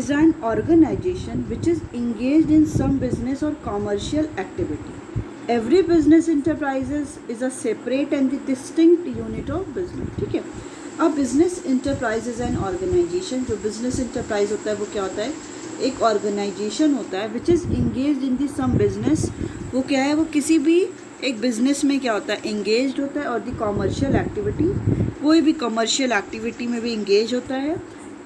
is an organization which is engaged in some business or commercial activity. Every business enterprises is a separate and distinct unit of business. ठीक है. A business enterprise is an organization. जो business enterprise होता है वो क्या होता है, एक organization होता है which is engaged in the some business. वो क्या है, वो किसी भी एक बिजनेस में क्या होता है, engaged होता है, और दी कॉमर्शियल एक्टिविटी, कोई भी कॉमर्शियल एक्टिविटी में भी engage होता है.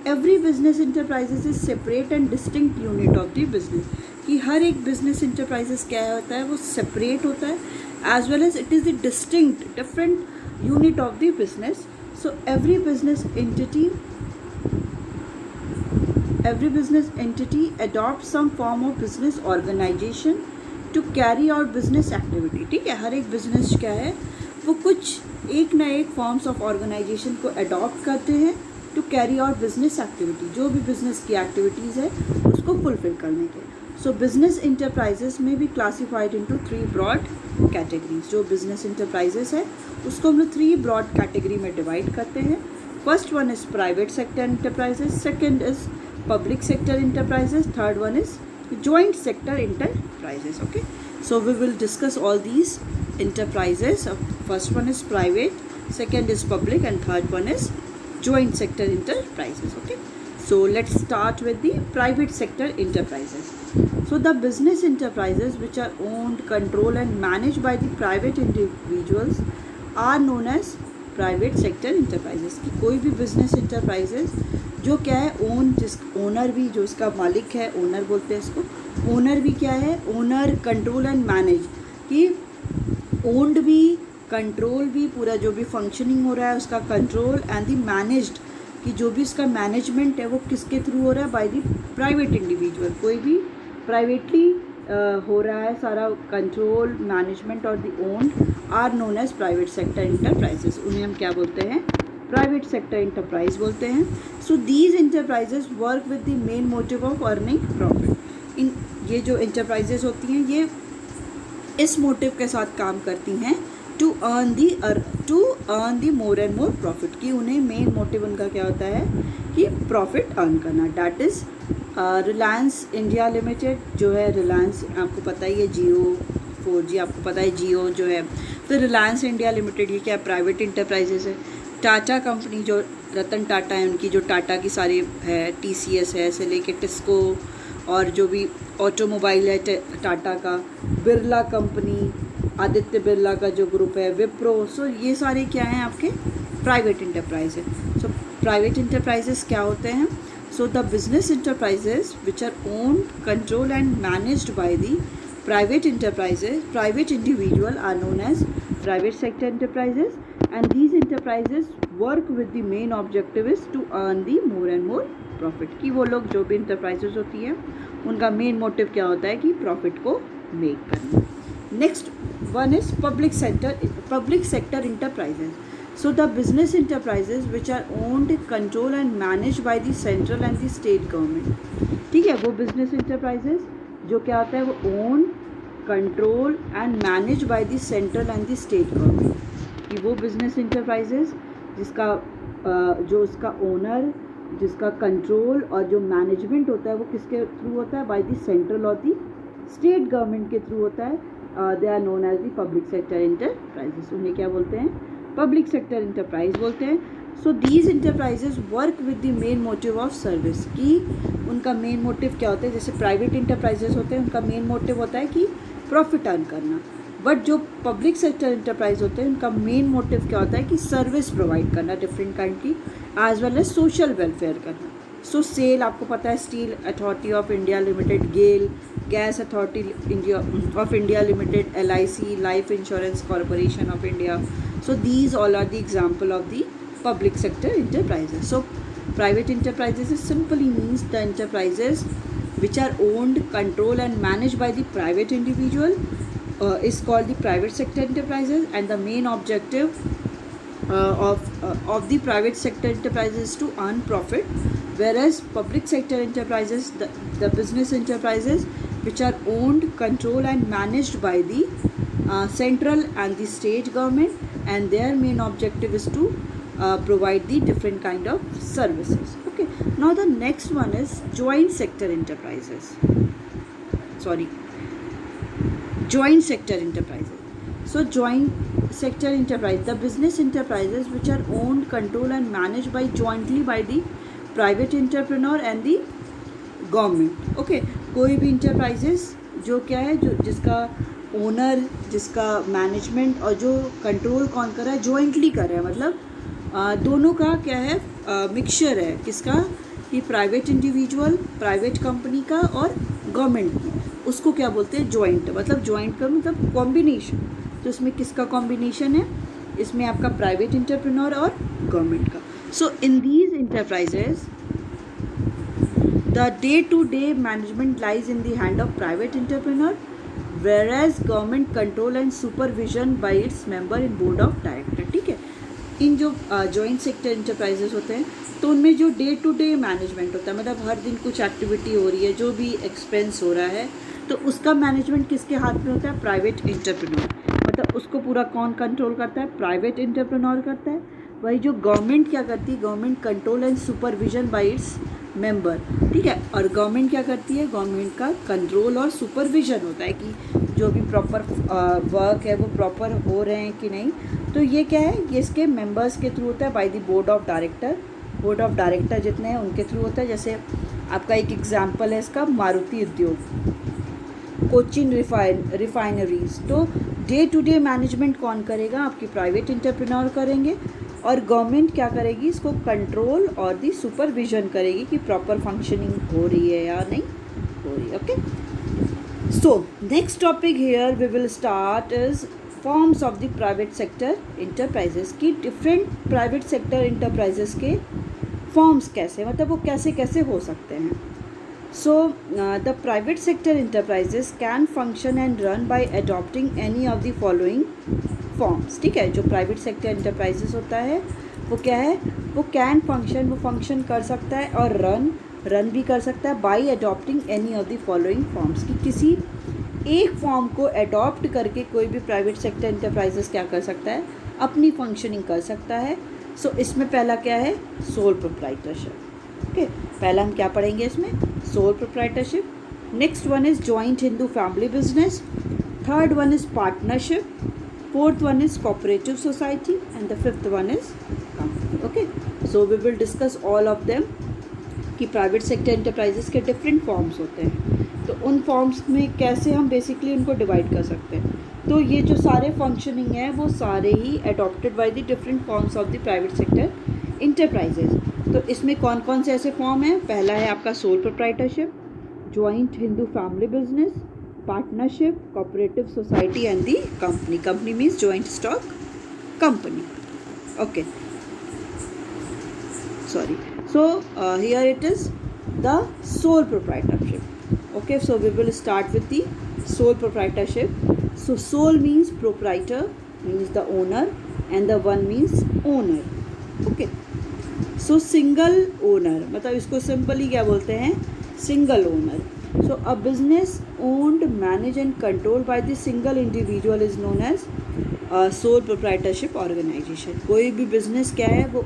Every business enterprises is separate and distinct unit of the business. कि हर एक बिजनेस इंटरप्राइजेज क्या होता है, वो सेपरेट होता है as well as it is the distinct different unit of the business. So every business entity adopt some form of business organisation to carry out business activity. ठीक है, हर एक बिजनेस क्या है, वो कुछ एक ना एक फॉर्म्स ऑफ ऑर्गेनाइजेशन को अडॉप्ट करते हैं to carry out business activity, जो भी बिजनेस की एक्टिविटीज़ है उसको फुलफिल करने के. सो बिजनेस इंटरप्राइजेस में भी क्लासीफाइड इनटू 3 ब्रॉड कैटेगरीज. जो बिजनेस इंटरप्राइजेस है उसको हम लोग 3 ब्रॉड कैटेगरी में डिवाइड करते हैं. First one is private sector enterprises, second is public sector enterprises, third one is joint sector enterprises. Okay, so we will discuss all these enterprises. First one is private, second is public, and third one is joint sector enterprises. Okay, so let's start with the private sector enterprises. So the business enterprises which are owned, controlled and managed by the private individuals are known as private sector enterprises. की कोई भी business enterprises जो क्या है, जिस owner भी, जो इसका मालिक है, ओनर बोलते हैं इसको. ओनर भी क्या है, ओनर, कंट्रोल एंड मैनेज. कि ओन्ड भी, कंट्रोल भी, पूरा जो भी फंक्शनिंग हो रहा है उसका कंट्रोल, एंड दी मैनेज्ड, कि जो भी इसका मैनेजमेंट है वो किसके थ्रू हो रहा है, बाय दी प्राइवेट इंडिविजुअल. कोई भी प्राइवेटली हो रहा है सारा कंट्रोल, मैनेजमेंट और the owned are known as private sector enterprises. उन्हें हम क्या बोलते हैं, प्राइवेट सेक्टर इंटरप्राइज बोलते हैं. So these enterprises work with the main motive of earning profit. इन ये जो इंटरप्राइजेस होती हैं ये इस मोटिव के साथ काम करती हैं to earn the more and more profit. कि उन्हें मेन मोटिव उनका क्या होता है कि प्रॉफिट अर्न करना. That is Reliance India Limited जो है, रिलायंस आपको पता ही है, जियो 4G आपको पता है, जियो जो है. फिर रिलायंस इंडिया लिमिटेड, ये क्या है, प्राइवेट इंटरप्राइजेस है. टाटा कंपनी जो रतन टाटा है, उनकी जो टाटा की सारी है, TCS है से लेके टिस्को, और जो भी ऑटोमोबाइल है टाटा का, बिरला कंपनी, आदित्य बिरला का जो ग्रुप है, विप्रो. सो ये सारे क्या हैं, आपके प्राइवेट इंटरप्राइज है. सो प्राइवेट इंटरप्राइजेस क्या होते हैं, so the business enterprises which are owned, control and managed by the private enterprises, private individual are known as private sector enterprises, and these enterprises work with the main objective is to earn the more and more profit. कि वो लोग जो भी enterprises होती हैं उनका main motive क्या होता है कि profit को make करना. Next one is public sector enterprises. So the business enterprises which are owned, controlled and managed by the central and the state government. ठीक है, वो business enterprises जो क्या होता है, वो own, control and manage by the central and the state government. कि वो बिजनेस इंटरप्राइजेस जिसका जो उसका ओनर, जिसका कंट्रोल और जो मैनेजमेंट होता है वो किसके थ्रू होता है, बाय द सेंट्रल और द स्टेट गवर्नमेंट के थ्रू होता है. They are known as the public sector enterprises. उन्हें क्या बोलते हैं, पब्लिक सेक्टर इंटरप्राइज बोलते हैं. So these enterprises work with the main motive of service. कि उनका मेन मोटिव क्या होता है, जैसे प्राइवेट इंटरप्राइजेस होते हैं उनका मेन मोटिव होता है कि प्रॉफिट अर्न करना. बट जो पब्लिक सेक्टर इंटरप्राइज होते हैं उनका मेन मोटिव क्या होता है कि सर्विस प्रोवाइड करना डिफरेंट काइंड की, as well as social welfare करना. सो सेल आपको पता है, steel authority of India limited, GAIL, gas authority of India limited, LIC, life insurance corporation of India. So these all are the example of the public sector enterprises. So private enterprises simply means the enterprises which are owned, controlled and managed by the private individual is called the private sector enterprises, and the main objective of the private sector enterprises is to earn profit, whereas public sector enterprises, the business enterprises which are owned, controlled and managed by the central and the state government, and their main objective is to provide the different kind of services. Okay, now the next one is joint sector enterprises, joint sector enterprises. So joint sector enterprise, the business enterprises which are owned, controlled and managed by jointly by the private entrepreneur and the government. Okay, कोई भी enterprises जो क्या है, जो जिसका owner, जिसका management और जो कंट्रोल कौन कर रहा है, जॉइंटली कर रहा है, मतलब दोनों का क्या है, मिक्सचर है. किसका? कि प्राइवेट इंडिविजुअल, प्राइवेट कंपनी का और गवर्नमेंट की, उसको क्या बोलते हैं, जॉइंट. मतलब जॉइंट का मतलब कॉम्बिनेशन. तो इसमें किसका कॉम्बिनेशन है? इसमें आपका प्राइवेट एंटरप्रेन्योर और गवर्नमेंट का. So in these enterprises the day-to-day management lies in the hand of private entrepreneur, whereas government control and supervision by its member in board of director. ठीक है, इन जो जॉइंट सेक्टर इंटरप्राइजेस होते हैं तो उनमें जो डे टू डे मैनेजमेंट होता है, मतलब हर दिन कुछ एक्टिविटी हो रही है, जो भी एक्सपेंस हो रहा है, तो उसका मैनेजमेंट किसके हाथ में होता है? Private entrepreneur. मतलब उसको पूरा कौन कंट्रोल करता है? प्राइवेट एंटरप्रेन्योर करता है. वही जो गवर्नमेंट क्या करती है? Government control and supervision bye its member. ठीक है, और गवर्नमेंट क्या करती है? गवर्नमेंट का कंट्रोल और सुपरविजन होता है कि जो भी प्रॉपर वर्क है वो प्रॉपर हो रहे हैं कि नहीं. तो ये क्या है? ये इसके मेंबर्स के थ्रू होता है, by the board of director. Board of director जितने हैं उनके थ्रू होता है. जैसे आपका एक एग्जांपल है इसका, मारुति उद्योग, कोचिन रिफाइनरीज. तो डे टू डे मैनेजमेंट कौन करेगा? आपकी प्राइवेट एंटरप्रेन्योर करेंगे, और गवर्नमेंट क्या करेगी? इसको कंट्रोल और दी सुपरविजन करेगी कि प्रॉपर फंक्शनिंग हो रही है या नहीं हो रही. Okay, so next topic here we will start is forms of the private sector enterprises. की डिफरेंट प्राइवेट सेक्टर इंटरप्राइजेस के फॉर्म्स कैसे, मतलब वो कैसे कैसे हो सकते हैं. So the private sector enterprises can function and run by adopting any of the following forms. ठीक है, जो प्राइवेट सेक्टर इंटरप्राइजेस होता है वो क्या है? वो कैन फंक्शन, वो फंक्शन कर सकता है, और रन भी कर सकता है bye adopting any of the following forms. कि किसी एक फॉर्म को अडॉप्ट करके कोई भी प्राइवेट सेक्टर इंटरप्राइजेस क्या कर सकता है? अपनी फंक्शनिंग कर सकता है. सो इसमें पहला क्या है? Sole proprietorship. ओके, पहला हम क्या पढ़ेंगे इसमें? Sole proprietorship. Next one is joint Hindu family business. Third one is partnership. Fourth one is cooperative society and the fifth one is company. Okay, so we will discuss all of them कि private sector enterprises के different forms होते हैं, तो उन forms में कैसे हम basically उनको डिवाइड कर सकते हैं. तो ये जो सारे फंक्शनिंग है वो सारे ही adopted by the different forms of the private sector enterprises. तो इसमें कौन कौन से ऐसे फॉर्म हैं? पहला है आपका sole proprietorship, joint Hindu family business, partnership, cooperative society and the company. Company means joint stock company. Okay, sorry. So here it is the sole proprietorship. Okay, so we will start with the sole proprietorship. So sole means proprietor, means the owner, and the one means owner. Okay, so single owner, मतलब इसको simply क्या बोलते हैं? Single owner. So a business owned, managed and controlled by the single individual is known as sole proprietorship organization. कोई भी business क्या है? वो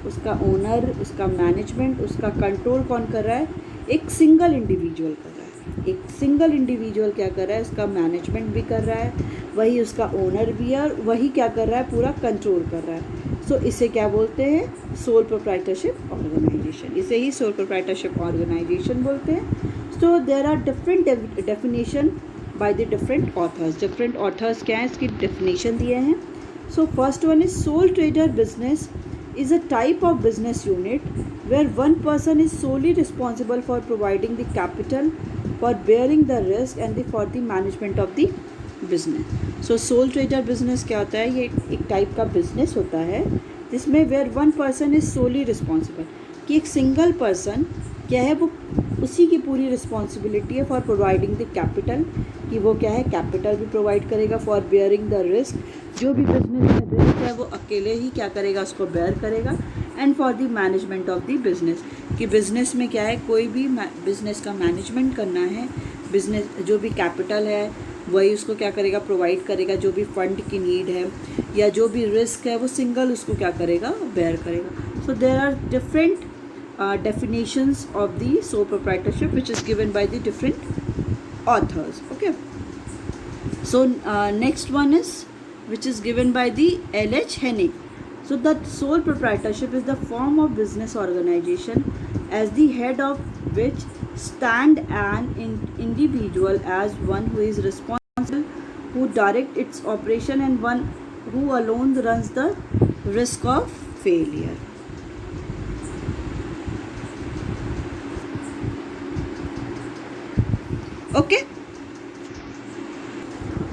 उसका ओनर, उसका मैनेजमेंट, उसका कंट्रोल कौन कर रहा है? एक सिंगल इंडिविजुअल कर रहा है. एक सिंगल इंडिविजुअल क्या कर रहा है? उसका मैनेजमेंट भी कर रहा है, वही उसका ओनर भी है, और वही क्या कर रहा है? पूरा कंट्रोल कर रहा है. सो इसे क्या बोलते हैं? Sole proprietorship organisation. इसे ही सोल प्रोप्राइटरशिप ऑर्गेनाइजेशन बोलते हैं. So there are different definition by the different authors. Different authors क्या है? इसकी definition दिए हैं. So first one is sole trader business is a type of business unit where one person is solely responsible for providing the capital, for bearing the risk and for the management of the business. So sole trader business क्या होता है? ये एक type का business होता है जिसमें where one person is solely responsible, कि एक सिंगल पर्सन क्या है? वो उसी की पूरी रिस्पॉन्सिबिलिटी है फॉर प्रोवाइडिंग द कैपिटल, कि वो क्या है? कैपिटल भी प्रोवाइड करेगा. फॉर बेयरिंग द रिस्क, जो भी बिजनेस में रिस्क है वो अकेले ही क्या करेगा? उसको बेयर करेगा. And for the management of the business, कि बिजनेस में क्या है? कोई भी बिजनेस का मैनेजमेंट करना है, बिजनेस जो भी कैपिटल है वही उसको क्या करेगा? प्रोवाइड करेगा. जो भी फंड की नीड है या जो भी रिस्क है वो सिंगल उसको क्या करेगा? बेयर करेगा. So there are different definitions of the sole proprietorship which is given by the different authors. Okay, so next one is which is given by the L.H. Hennig. So the sole proprietorship is the form of business organization as the head of which stand an individual as one who is responsible, who direct its operation, and one who alone runs the risk of failure. Okay.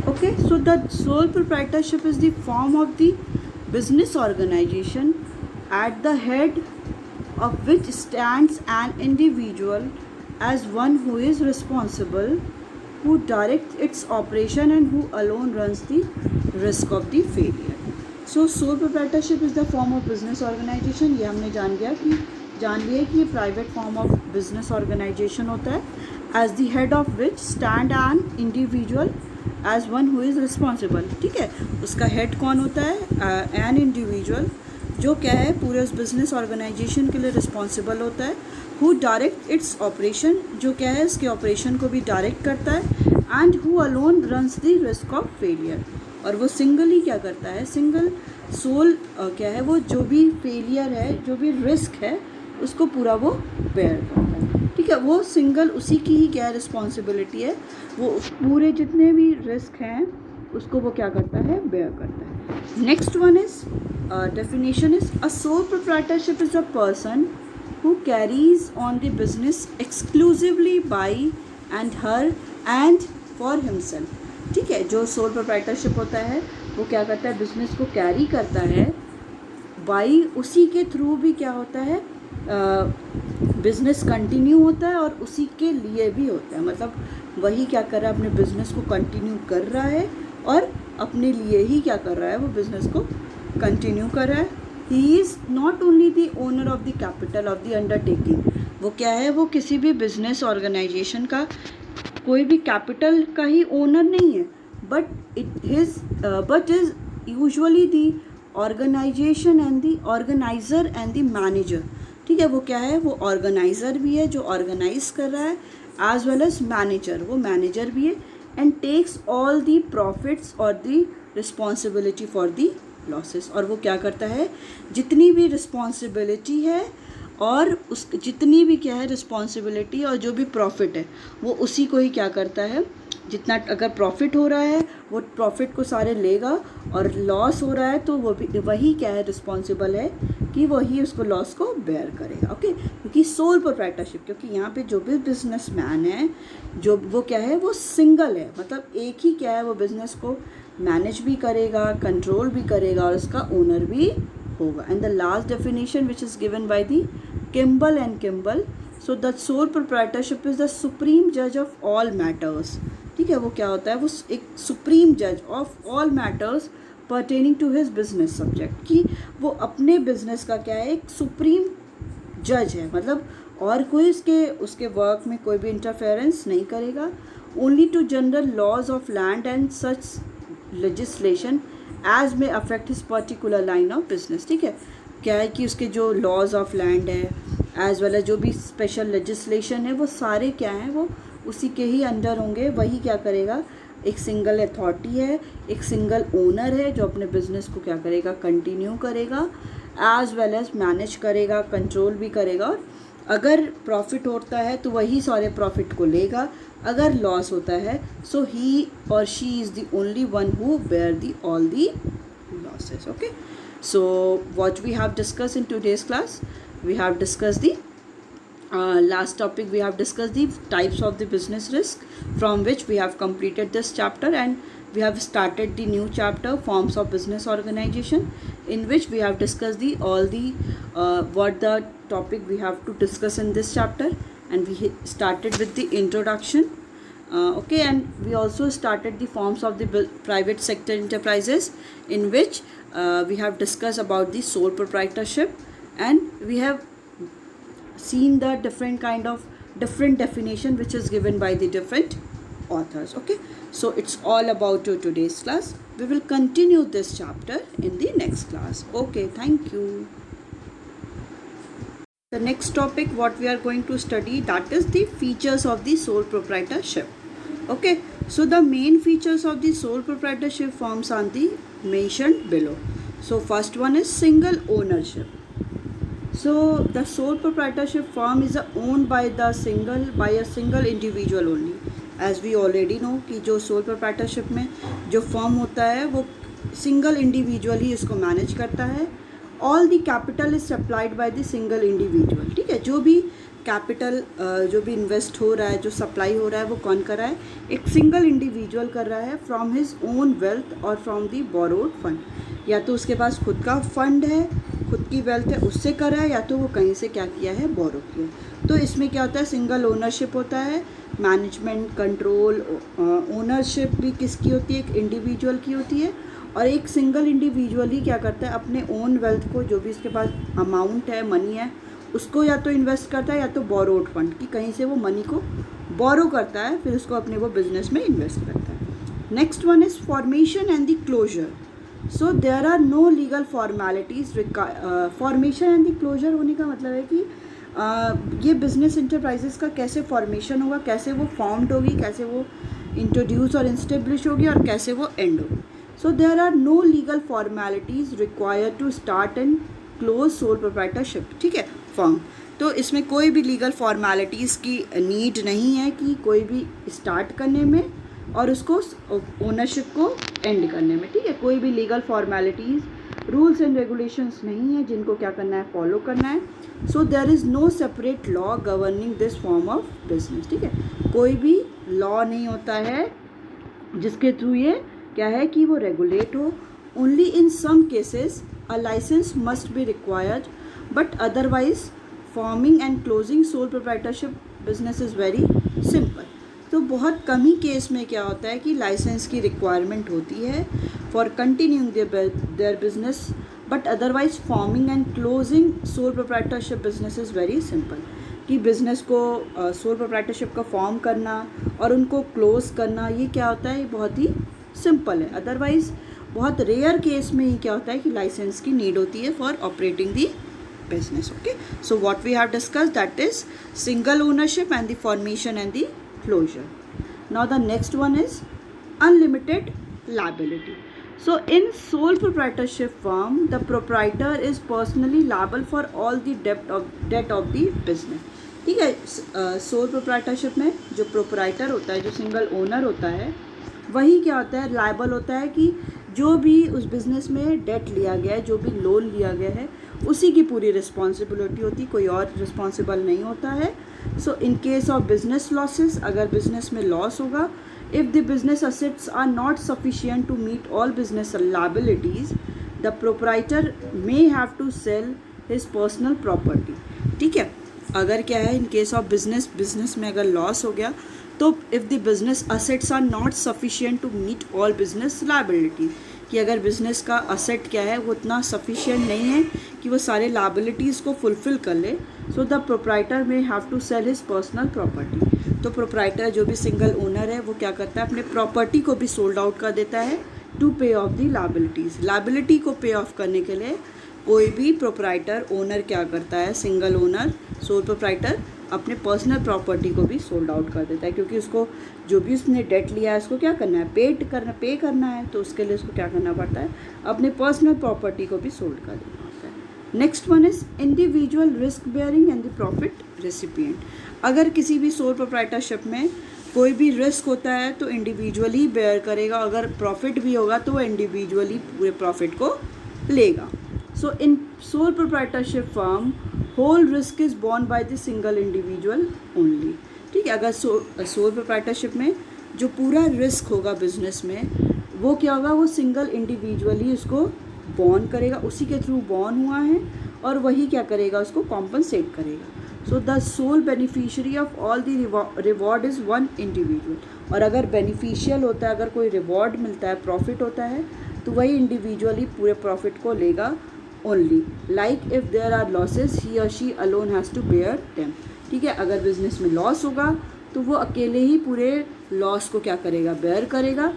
Okay, so the sole proprietorship is the form of the business organization at the head of which stands an individual as one who is responsible, who directs its operation, and who alone runs the risk of the failure. So sole proprietorship is the form of business organization. ये हमने जान लिया कि ये private form of business organisation होता है as the head of which stand an individual as one who is responsible. ठीक है, उसका हेड कौन होता है? एन इंडिविजुअल, जो क्या है पूरे उस बिजनेस ऑर्गेनाइजेशन के लिए रिस्पॉन्सिबल होता है. हु डायरेक्ट इट्स ऑपरेशन, जो क्या है उसके ऑपरेशन को भी डायरेक्ट करता है. And who alone runs the risk of failure, और वो सिंगल ही क्या करता है, सिंगल सोल क्या है वो जो भी फेलियर है, जो भी रिस्क है उसको पूरा वो बेयर करता है. ठीक है, वो सिंगल उसी की ही क्या रिस्पॉन्सिबिलिटी है, वो पूरे जितने भी रिस्क हैं उसको वो क्या करता है, बेयर करता है. Next one is definition is a sole proprietorship is a person who carries on the business exclusively by and her and for himself. ठीक है, जो सोल प्रोप्राइटरशिप होता है वो क्या करता है, बिजनेस को कैरी करता है. बाई उसी के थ्रू भी क्या होता है, बिजनेस कंटिन्यू होता है और उसी के लिए भी होता है. मतलब वही क्या कर रहा है, अपने बिजनेस को कंटिन्यू कर रहा है और अपने लिए ही क्या कर रहा है, वो बिजनेस को कंटिन्यू कर रहा है. He is not only the owner of the capital of the undertaking. वो क्या है, वो किसी भी बिजनेस ऑर्गेनाइजेशन का कोई भी कैपिटल का ही ओनर नहीं है, but is usually the organisation and the organiser and the manager. ठीक है, वो क्या है, वो ऑर्गेनाइजर भी है जो ऑर्गेनाइज कर रहा है, एज वेल एज मैनेजर, वो मैनेजर भी है. And takes all the profits और the responsibility for the losses. और वो क्या करता है, जितनी भी रिस्पॉन्सिबिलिटी है और उस जितनी भी क्या है रिस्पॉन्सिबिलिटी और जो भी प्रॉफिट है वो उसी को ही क्या करता है. जितना अगर प्रॉफिट हो रहा है वो प्रॉफिट को सारे लेगा, और लॉस हो रहा है तो वो भी वही क्या है रिस्पॉन्सिबल है कि वही उसको लॉस को बेयर करेगा. ओके, क्योंकि सोल प्रोप्राइटरशिप, क्योंकि यहाँ पे जो भी बिजनेसमैन है जो वो क्या है वो सिंगल है, मतलब एक ही क्या है वो बिजनेस को मैनेज भी करेगा, कंट्रोल भी करेगा और उसका ओनर भी होगा. And the last definition which is given by the Kimball and Kimball. So the sole proprietorship is the supreme जज ऑफ ऑल मैटर्स. ठीक है, वो क्या होता है, वो एक सुप्रीम जज of all matters pertaining to his business subject, कि वो अपने बिजनेस का क्या है एक सुप्रीम जज है. मतलब और कोई उसके वर्क में कोई भी इंटरफेरेंस नहीं करेगा. Only to general laws of land and such legislation as may affect his particular line of business. ठीक है, क्या है कि उसके जो लॉज ऑफ लैंड है एज वेल एज जो भी स्पेशल लेजिस्लेशन है वो सारे क्या हैं, वो उसी के ही अंडर होंगे. वही क्या करेगा, एक सिंगल अथॉरिटी है, एक सिंगल ओनर है जो अपने बिजनेस को क्या करेगा, कंटिन्यू करेगा, एज वेल एज मैनेज करेगा, कंट्रोल भी करेगा. और अगर प्रॉफिट होता है तो वही सारे प्रॉफिट को लेगा, अगर लॉस होता है सो ही और she is the only one who bear the all the losses. Okay, so what we have discussed in today's class, we have discussed the last topic, we have discussed the types of the business risk, from which we have completed this chapter, and we have started the new chapter, forms of business organization, in which we have discussed the all the what the topic we have to discuss in this chapter, and we started with the introduction. Okay, and we also started the forms of the private sector enterprises, in which we have discussed about the sole proprietorship, and we have seen the different definition which is given by the different authors. Okay, so it's all about today's class. We will continue this chapter in the next class. Okay, thank you. The next topic what we are going to study, that is the features of the sole proprietorship. Okay, so the main features of the sole proprietorship forms are the mentioned below. So first one is single ownership. So the sole proprietorship firm is owned by a single individual only. As we already know कि जो sole proprietorship में जो firm होता है वो single individual ही इसको manage करता है. All the capital is supplied by the single individual. ठीक है, जो भी कैपिटल जो भी इन्वेस्ट हो रहा है, जो सप्लाई हो रहा है, वो कौन कर रहा है? एक सिंगल इंडिविजुअल कर रहा है फ्रॉम हिज ओन वेल्थ और फ्रॉम दी बोरोड फंड. या तो उसके पास खुद का फंड है, खुद की वेल्थ है, उससे कर रहा है, या तो वो कहीं से क्या किया है? बोरो किया. तो इसमें क्या होता है? सिंगल ओनरशिप होता है. मैनेजमेंट, कंट्रोल, ओनरशिप भी किसकी होती है? एक इंडिविजुअल की होती है. और एक सिंगल इंडिविजुअल ही क्या करता है? अपने ओन वेल्थ को, जो भी इसके पास अमाउंट है, मनी है, उसको या तो इन्वेस्ट करता है या तो बोरोड फंड की कहीं से वो मनी को बोरो करता है, फिर उसको अपने वो बिजनेस में इन्वेस्ट करता है. Next one is formation and the closure. So there are no legal formalities. Formation and the closure होने का मतलब है कि ये बिजनेस इंटरप्राइजेस का कैसे फॉर्मेशन होगा, कैसे वो फॉर्म्ड होगी, कैसे वो इंट्रोड्यूस और इस्टेब्लिश होगी और कैसे वो एंड होगी. So there are no legal formalities required to start and close sole proprietorship. ठीक है, फर्म. तो इसमें कोई भी लीगल फॉर्मेलिटीज़ की नीड नहीं है कि कोई भी स्टार्ट करने में और उसको ओनरशिप को एंड करने में. ठीक है, कोई भी legal formalities, rules and regulations नहीं है जिनको क्या करना है? फॉलो करना है. So there is no separate law governing this form of business. ठीक है, कोई भी लॉ नहीं होता है जिसके थ्रू ये क्या है कि वो रेगुलेट हो. Only in some cases a licence must be required, but otherwise forming and closing sole proprietorship business is very simple. तो बहुत कम ही केस में क्या होता है कि लाइसेंस की रिक्वायरमेंट होती है for continuing their business, but otherwise forming and closing sole proprietorship business is very simple. कि बिज़नेस को सोल प्रोप्राइटरशिप का फॉर्म करना और उनको क्लोज करना, ये क्या होता है? बहुत ही सिंपल है. अदरवाइज बहुत रेयर केस में ही क्या होता है कि लाइसेंस की नीड होती है for operating the business. Okay, so what we have discussed, that is single ownership and the formation and the closure. Now the next one is unlimited liability. So in sole proprietorship firm, the proprietor is personally liable for all the debt of the business. ठीक है, soul proprietorship में जो proprietor होता है, जो single owner होता है, वही क्या होता है? लायबल होता है कि जो भी उस बिज़नेस में डेट लिया गया है, जो भी लोन लिया गया है, उसी की पूरी रिस्पॉन्सिबिलिटी होती, कोई और रिस्पॉन्सिबल नहीं होता है. So in case of business losses, अगर बिजनेस में लॉस होगा, if the business assets are not sufficient to meet all business liabilities, the proprietor may have to sell his personal property. ठीक है, अगर क्या है, इन केस ऑफ बिजनेस में अगर लॉस हो गया, तो if the business assets are not sufficient to meet all business liability, कि अगर बिज़नेस का असेट क्या है वो उतना सफिशिएंट नहीं है कि वो सारे लायबिलिटीज़ को फुलफ़िल कर ले, so the proprietor may have to sell his personal property. तो प्रोप्राइटर जो भी सिंगल ओनर है वो क्या करता है? अपने प्रॉपर्टी को भी सोल्ड आउट कर देता है टू पे ऑफ दी लायबिलिटीज़. लायबिलिटी को पे ऑफ करने के लिए कोई भी प्रोप्राइटर ओनर क्या करता है? सिंगल ओनर सोल प्रोप्राइटर अपने पर्सनल प्रॉपर्टी को भी सोल्ड आउट कर देता है, क्योंकि उसको जो भी उसने डेट लिया है उसको क्या करना है? पे करना है. तो उसके लिए उसको क्या करना पड़ता है? अपने पर्सनल प्रॉपर्टी को भी सोल्ड कर देना होता है. Next one is individual risk bearing and the profit recipient. अगर किसी भी सोल प्रोप्राइटरशिप में कोई भी रिस्क होता है तो इंडिविजुअली बेयर करेगा, अगर प्रॉफिट भी होगा तो वो इंडिविजुअली पूरे प्रॉफिट को लेगा. So in sole proprietorship firm whole risk is borne by the single individual only. ठीक है, अगर सोल प्रोप्राइटरशिप में जो पूरा रिस्क होगा बिजनेस में, वो क्या होगा? वो सिंगल इंडिविजुअली उसको बॉर्न करेगा, उसी के थ्रू बॉर्न हुआ है, और वही क्या करेगा? उसको कॉम्पनसेट करेगा. So the sole beneficiary of all the reward is one individual. और अगर बेनिफिशियल होता है, अगर कोई रिवॉर्ड मिलता है, प्रॉफिट होता है, तो वही इंडिविजुअली पूरे प्रॉफिट को लेगा only. Like if there are losses, he और she alone has to bear them. ठीक है, अगर बिजनेस में लॉस होगा तो वो अकेले ही पूरे लॉस को क्या करेगा? बेयर करेगा.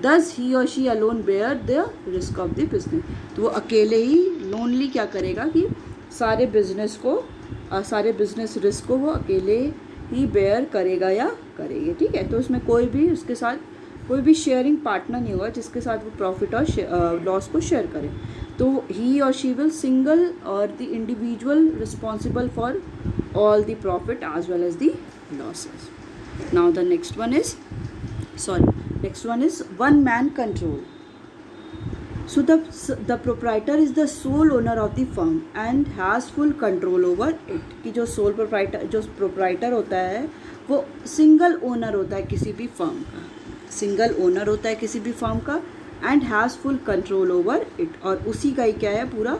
दस ही और she alone bear the risk of the business. तो वो अकेले ही लोनली क्या करेगा कि सारे बिजनेस को सारे बिजनेस रिस्क को वो अकेले ही बेयर करेगा या करेगी, ठीक है। तो उसमें कोई भी उसके साथ कोई भी शेयरिंग पार्टनर नहीं होगा जिसके साथ वो प्रॉफिट और लॉस को शेयर करे। तो ही और शी विल सिंगल और the individual responsible for all the profit as well as the losses. Now the next one is one man control. So the proprietor is the sole owner of the firm and has full control over it. कि जो proprietor होता है वो single owner होता है किसी भी firm का, सिंगल ओनर होता है किसी भी फर्म का and has full control over it, और उसी का ही क्या है, पूरा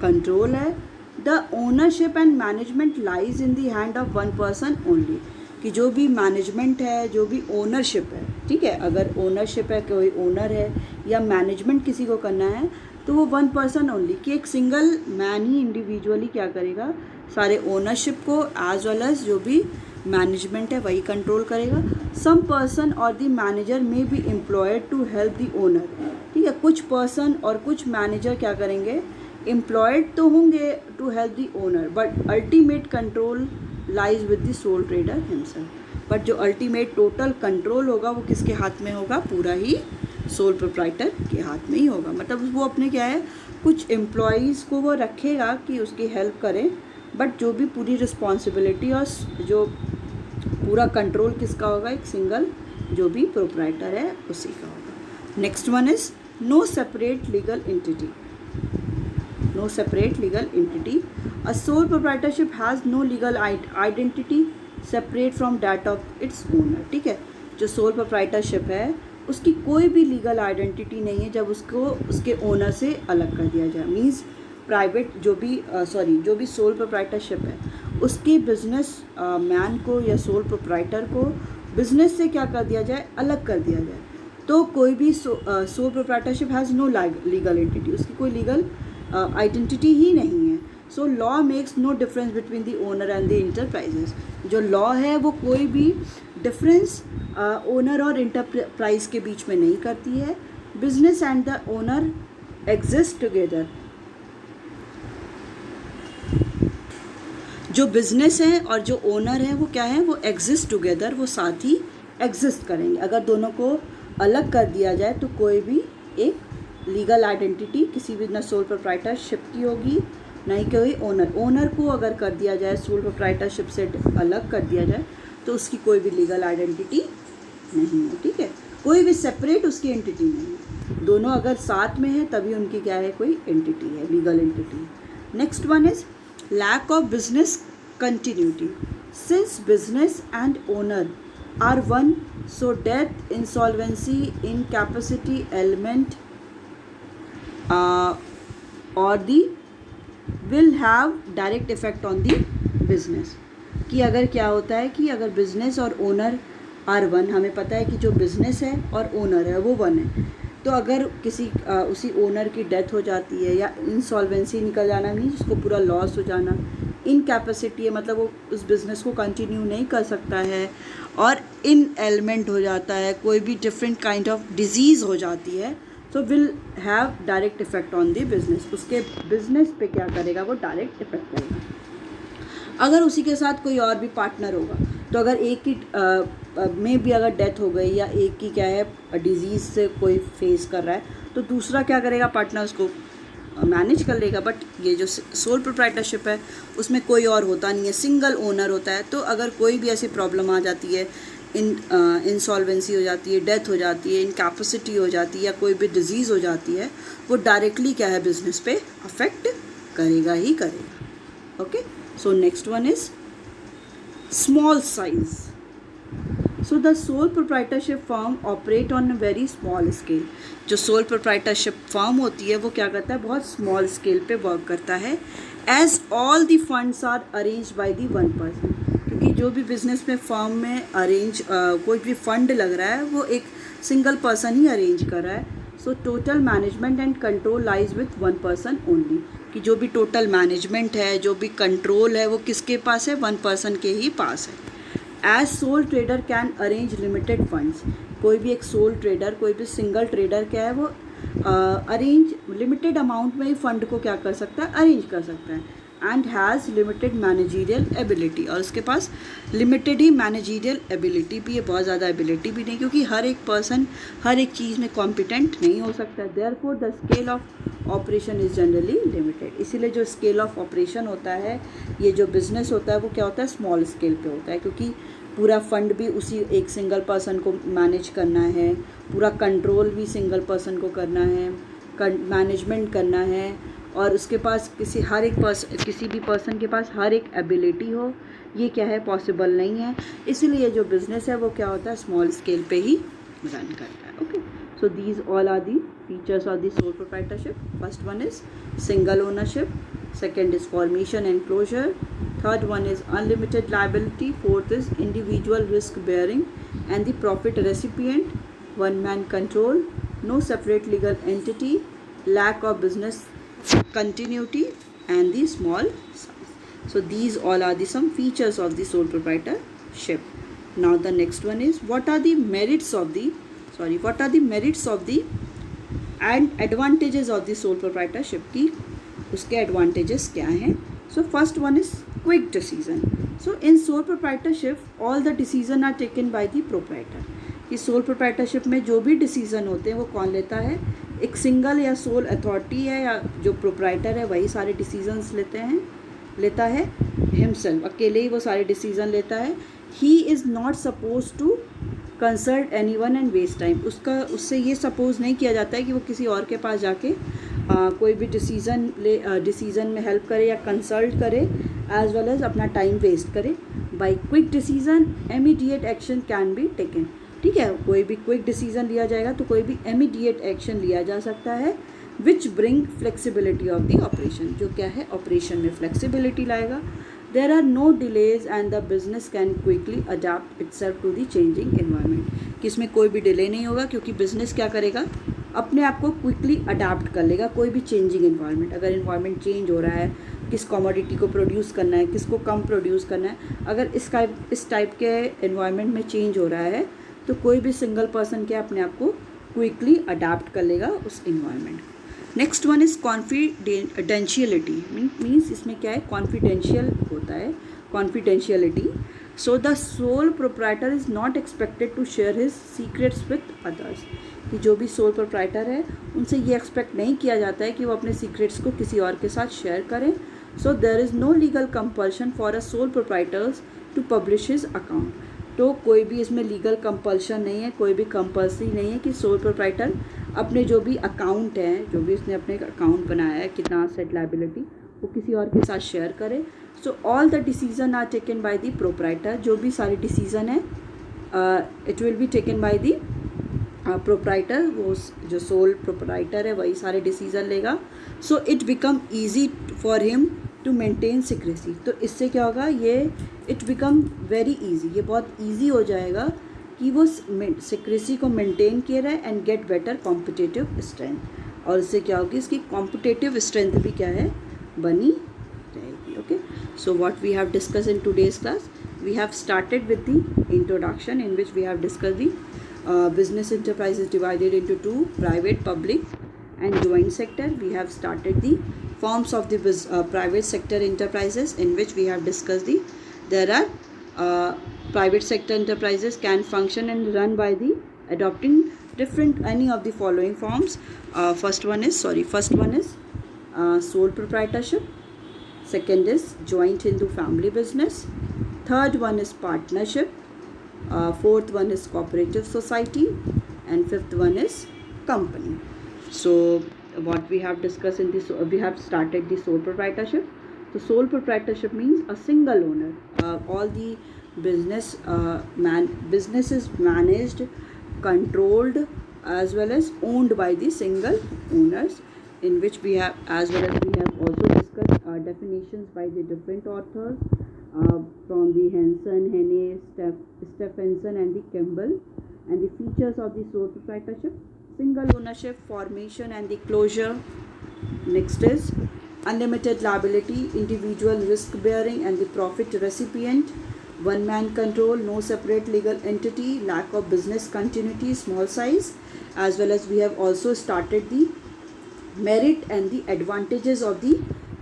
कंट्रोल है। The ownership and management lies in the hand of one person only, कि जो भी मैनेजमेंट है, जो भी ओनरशिप है, ठीक है, अगर ओनरशिप है, कोई ओनर है या मैनेजमेंट किसी को करना है तो वो वन पर्सन ओनली, कि एक सिंगल मैन ही इंडिविजुअली क्या करेगा, सारे ओनरशिप को एज वेल एज जो भी मैनेजमेंट है वही कंट्रोल करेगा। Some person or the manager may be employed to help the owner, ठीक है, कुछ पर्सन और कुछ मैनेजर क्या करेंगे, एम्प्लॉयड तो होंगे to help the owner, but ultimate control lies with the sole trader himself. But जो अल्टीमेट टोटल कंट्रोल होगा वो किसके हाथ में होगा, पूरा ही सोल प्रोप्राइटर के हाथ में ही होगा। मतलब वो अपने क्या है, कुछ एम्प्लॉयज़ को वो रखेगा कि उसकी हेल्प करें, बट जो भी पूरी रिस्पॉन्सिबिलिटी और जो पूरा कंट्रोल किसका होगा, एक सिंगल जो भी प्रोप्राइटर है उसी का होगा। Next one is no separate legal entity. No separate legal entity. A sole proprietorship has no legal identity separate from that of its owner, ठीक है। जो सोल प्रोप्राइटरशिप है उसकी कोई भी लीगल आइडेंटिटी नहीं है जब उसको उसके ओनर से अलग कर दिया जाए। मीन्स प्राइवेट जो भी सोल प्रोप्राइटरशिप है उसके बिजनेस मैन को या सोल प्रोप्राइटर को बिजनेस से क्या कर दिया जाए, अलग कर दिया जाए। तो कोई भी sole proprietorship has no legal entity, उसकी कोई लीगल आइडेंटिटी ही नहीं है। So law makes no difference between the owner and the enterprises. जो लॉ है वो कोई भी डिफरेंस ओनर और इंटरप्राइज के बीच में नहीं करती है। Business and the owner exist together. जो बिजनेस है और जो ओनर है वो क्या है, वो एग्जिस्ट टुगेदर, वो साथ ही एग्जिस्ट करेंगे। अगर दोनों को अलग कर दिया जाए तो कोई भी एक लीगल आइडेंटिटी किसी भी, न सोल प्रोप्राइटरशिप की होगी ना ही कोई ओनर को अगर कर दिया जाए, सोल प्रोप्राइटरशिप से अलग कर दिया जाए तो उसकी कोई भी लीगल आइडेंटिटी नहीं है, ठीक है। कोई भी सेपरेट उसकी एंटिटी नहीं है, दोनों अगर साथ में है तभी उनकी क्या है, कोई एंटिटी है, legal entity. Next one is lack of business continuity. Since business and owner are one, so death, insolvency, incapacity, element और the will have direct effect on the business. कि अगर क्या होता है कि अगर बिजनेस और ओनर आर वन, हमें पता है कि जो बिजनेस है और ओनर है वो वन है, तो अगर किसी उसी ओनर की डेथ हो जाती है या इंसॉल्वेंसी निकल जाना, मीन्स उसको पूरा लॉस हो जाना, इनकैपेसिटी है मतलब वो उस बिज़नेस को कंटिन्यू नहीं कर सकता है, और इन एलिमेंट हो जाता है, कोई भी डिफरेंट काइंड ऑफ डिजीज़ हो जाती है, तो will have direct effect on the business. उसके बिजनेस पे क्या करेगा, वो डायरेक्ट इफेक्ट करेगा। अगर उसी के साथ कोई और भी पार्टनर होगा तो अगर एक की में भी अगर डेथ हो गई या एक की क्या है डिजीज़ से कोई फेस कर रहा है, तो दूसरा क्या करेगा, पार्टनर उसको मैनेज कर लेगा। बट ये जो सोल प्रोप्राइटरशिप है उसमें कोई और होता नहीं है, सिंगल ओनर होता है। तो अगर कोई भी ऐसी प्रॉब्लम आ जाती है, इंसॉल्वेंसी हो जाती है, डेथ हो जाती है, इनकैपेसिटी हो जाती है या कोई भी डिजीज़ हो जाती है, वो डायरेक्टली क्या है, बिजनेस पे अफेक्ट करेगा ही करेगा। Okay, so next one is small size. So the sole proprietorship firm operate on a very small scale. जो सोल प्रोप्राइटरशिप फर्म होती है वो क्या करता है, बहुत स्मॉल स्केल पे वर्क करता है। As all the funds are arrange by the one person, क्योंकि जो भी बिजनेस में फर्म में कोई भी फंड लग रहा है वो एक सिंगल पर्सन ही अरेंज कर रहा है। So total management and control lies with one person only, कि जो भी टोटल मैनेजमेंट है, जो भी कंट्रोल है वो किसके पास है, वन पर्सन के ही पास है। As sole trader can arrange limited funds. कोई भी एक सोल ट्रेडर, कोई भी सिंगल ट्रेडर क्या है, वो अरेंज लिमिटेड अमाउंट में ही फंड को क्या कर सकता है, अरेंज कर सकता है। And has limited managerial ability, और उसके पास लिमिटेड ही मैनेजरियल एबिलिटी भी है, बहुत ज़्यादा एबिलिटी भी नहीं, क्योंकि हर एक पर्सन हर एक चीज़ में कॉम्पिटेंट नहीं हो सकता। Therefore the scale of operation is generally limited. इसीलिए जो स्केल ऑफ ऑपरेशन होता है, ये जो बिज़नेस होता है वो क्या होता है, स्मॉल स्केल पे होता है, क्योंकि पूरा फंड भी उसी एक सिंगल पर्सन को मैनेज करना है, पूरा कंट्रोल भी सिंगल पर्सन को करना है, मैनेजमेंट करना है, और उसके पास किसी भी पर्सन के पास हर एक एबिलिटी हो, ये क्या है, पॉसिबल नहीं है। इसीलिए जो बिज़नेस है वो क्या होता है, स्मॉल स्केल पे ही रन करता है। Okay, so these all are the features of the sole proprietorship. First one is single ownership, second is formation and closure, third one is unlimited liability, fourth is individual risk bearing and the profit recipient, one man control, no separate legal entity, lack of business continuity and the small size. So these all are the some features of the sole proprietorship. Now the next one is what are the merits of the and advantages of the sole proprietorship की उसके advantages क्या हैं। So first one is quick decision. So in sole proprietorship all the decision are taken by the proprietor. कि sole proprietorship में जो भी decision होते हैं वो कौन लेता है, एक सिंगल या सोल अथॉरिटी है या जो प्रोप्राइटर है वही सारे डिसीजंस लेता है हिमसेल्फ, अकेले ही वो सारे डिसीजन लेता है। He is not suppose to consult anyone and waste time. उससे ये सपोज नहीं किया जाता है कि वो किसी और के पास जाके कोई भी डिसीज़न में हेल्प करे या कंसल्ट करे, एज वेल एज अपना टाइम वेस्ट करे। By quick decision immediate action can be taken. ठीक है, कोई भी क्विक डिसीजन लिया जाएगा तो कोई भी इमीडिएट एक्शन लिया जा सकता है, which bring flexibility of the operation, जो क्या है ऑपरेशन में फ्लेक्सिबिलिटी लाएगा। There are no delays and the business can quickly adapt itself to the changing environment. कि इसमें कोई भी डिले नहीं होगा, क्योंकि बिजनेस क्या करेगा, अपने आप को क्विकली अडाप्ट कर लेगा कोई भी चेंजिंग एनवायरनमेंट। अगर एनवायरनमेंट चेंज हो रहा है, किस कमोडिटी को प्रोड्यूस करना है, किसको कम प्रोड्यूस करना है, अगर इस टाइप के एनवायरनमेंट में चेंज हो रहा है तो कोई भी सिंगल पर्सन क्या अपने आप को क्विकली अडाप्ट कर लेगा उस environment. Next one is confidentiality. Means इसमें क्या है, कॉन्फिडेंशियल होता है, confidentiality. So the sole proprietor is not expected to share his secrets with others. कि जो भी सोल प्रोप्राइटर है उनसे ये एक्सपेक्ट नहीं किया जाता है कि वो अपने सीक्रेट्स को किसी और के साथ शेयर करें। So there is no legal compulsion for a sole proprietors to publish his account. तो कोई भी इसमें लीगल कंपल्शन नहीं है, कोई भी कंपल्सरी नहीं है कि सोल प्रोप्राइटर अपने जो भी अकाउंट हैं, जो भी उसने अपने अकाउंट बनाया है, कितना सेट लायबिलिटी, वो किसी और के साथ शेयर करे। So all the decision are taken by the proprietor. जो भी सारे डिसीजन है it will be taken by the proprietor. वो जो सोल प्रोप्राइटर है वही सारे डिसीजन लेगा। So it become easy for him to maintain secrecy. तो इससे क्या होगा, ये इट बिकम वेरी ईजी, ये बहुत ईजी हो जाएगा कि वो सिक्रेसी को मेंटेन किए रहे and get better competitive strength. और इससे क्या होगी, इसकी कॉम्पिटिटिव स्ट्रेंथ भी क्या है, बनी रहेगी। Okay, so what we have discuss in today's class, we have started with the introduction in which we have discuss the business enterprise is divided into two, private, public and joint sector. We have started the forms of the private sector enterprises, in which we have discussed there are private sector enterprises can function and run by the adopting any of the following forms. First one is sole proprietorship, second is joint Hindu family business, third one is partnership, fourth one is cooperative society, and fifth one is company. So what we have discussed in this, we have started the sole proprietorship. So sole proprietorship means a single owner. All the business is managed, controlled, as well as owned by the single owners, in which we have, as well as we have also discussed definitions by the different authors. From the Hansen, Henne, Stephenson and the Campbell, and the features of the sole proprietorship: single ownership, formation and the closure. Next is unlimited liability, individual risk bearing and the profit recipient, one man control, no separate legal entity, lack of business continuity, small size. As well as we have also started the merit and the advantages of the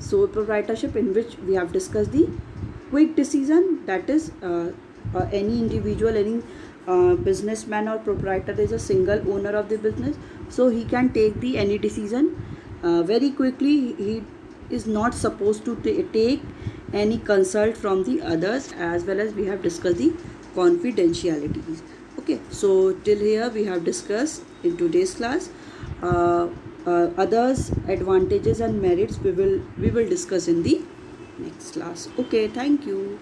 sole proprietorship, in which we have discussed the quick decision, that is any individual, any businessman or proprietor is a single owner of the business, so he can take the any decision very quickly. He is not supposed to take any consult from the others, as well as we have discussed the confidentialities. Okay, so till here we have discussed in today's class. Others advantages and merits we will discuss in the next class. Okay, thank you.